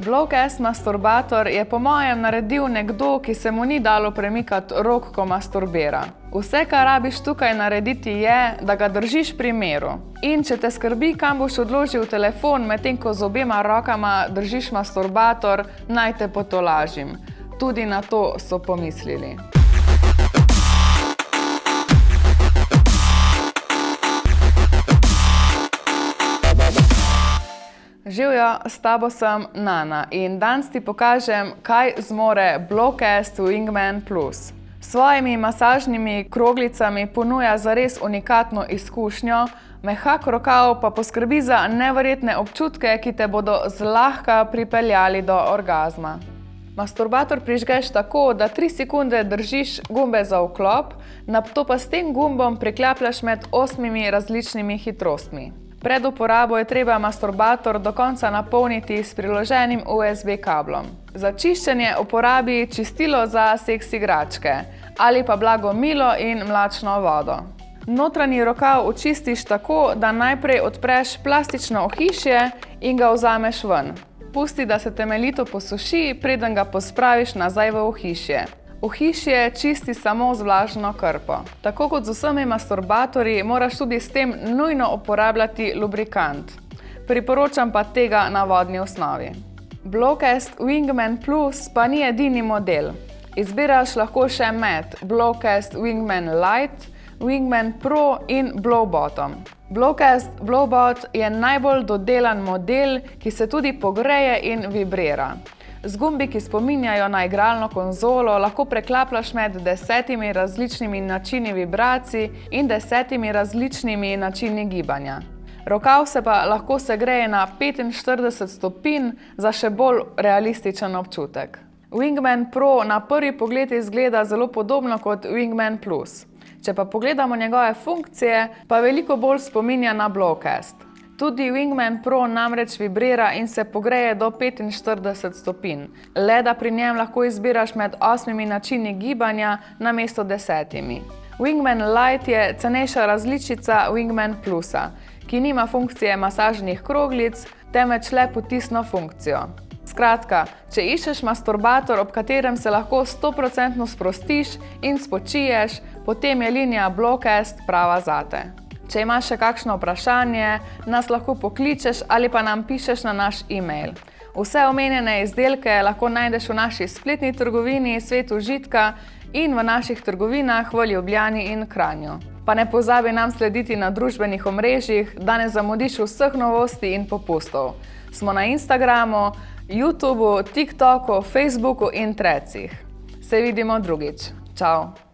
Blowcast masturbator je po mojem naredil nekdo, ki se mu ni dalo premikati rok, ko masturbira. Vse, kar rabiš tukaj narediti je, da ga držiš pri miru. In če te skrbi, kam boš odložil telefon, medtem ko z obema rokama držiš masturbator, naj te potolažim. Tudi na to so pomislili. Živjo, s tabo sem Nana in danes ti pokažem, kaj zmore Blowcast Wingman Plus. S svojimi masažnimi kroglicami ponuja zares unikatno izkušnjo, mehak rokav pa poskrbi za neverjetne občutke, ki te bodo zlahka pripeljali do orgazma. Masturbator prižgeš tako, da 3 sekunde držiš gumbe za vklop, nato pa s tem gumbom priklapljaš med 8 različnimi hitrostmi. Pred uporabo je treba masturbator do konca napolniti s priloženim USB kablom. Za čiščenje uporabi čistilo za seks igračke ali pa blago milo in mlačno vodo. Notranji rokav očistiš tako, da najprej odpreš plastično ohišje in ga vzameš ven. Pusti, da se temeljito posuši, preden ga pospraviš nazaj v ohišje. Ohišje čisti samo z vlažno krpo. Tako kot z vsemi masturbatorji, moraš tudi s tem nujno uporabljati lubrikant. Priporočam pa tega na vodni osnovi. Blowcast Wingman Plus pa ni edini model. Izbiraš lahko še med Blowcast Wingman Lite, Wingman Pro in Blow Bottom. Blowcast Blow Bot je najbolj dodelan model, ki se tudi pogreje in vibrira. Z gumbi, ki spominjajo na igralno konzolo, lahko preklapljaš med 10 različnimi načini vibracij in 10 različnimi načini gibanja. Rokav se pa lahko segreje na 45 stopinj za še bolj realističen občutek. Wingman Pro na prvi pogled izgleda zelo podobno kot Wingman Plus. Če pa pogledamo njegove funkcije, pa veliko bolj spominja na Blowcast. Tudi Wingman Pro namreč vibrira in se pogreje do 45 stopinj, le da pri njem lahko izbiraš med 8 načini gibanja namesto 10. Wingman Lite je cenejša različica Wingman Plusa, ki nima funkcije masažnih kroglic, temveč le potisno funkcijo. Skratka, če iščeš masturbator, ob katerem se lahko 100% sprostiš in spočiješ, potem je linija Blowcast prava zate. Če imaš še kakšno vprašanje, nas lahko pokličeš ali pa nam pišeš na naš e-mail. Vse omenjene izdelke lahko najdeš v naši spletni trgovini Svet užitka in v naših trgovinah v Ljubljani in Kranju. Pa ne pozabi nam slediti na družbenih omrežjih, da ne zamudiš vseh novosti in popustov. Smo na Instagramu, YouTubeu, TikToku, Facebooku in Threadsih. Se vidimo drugič. Čau!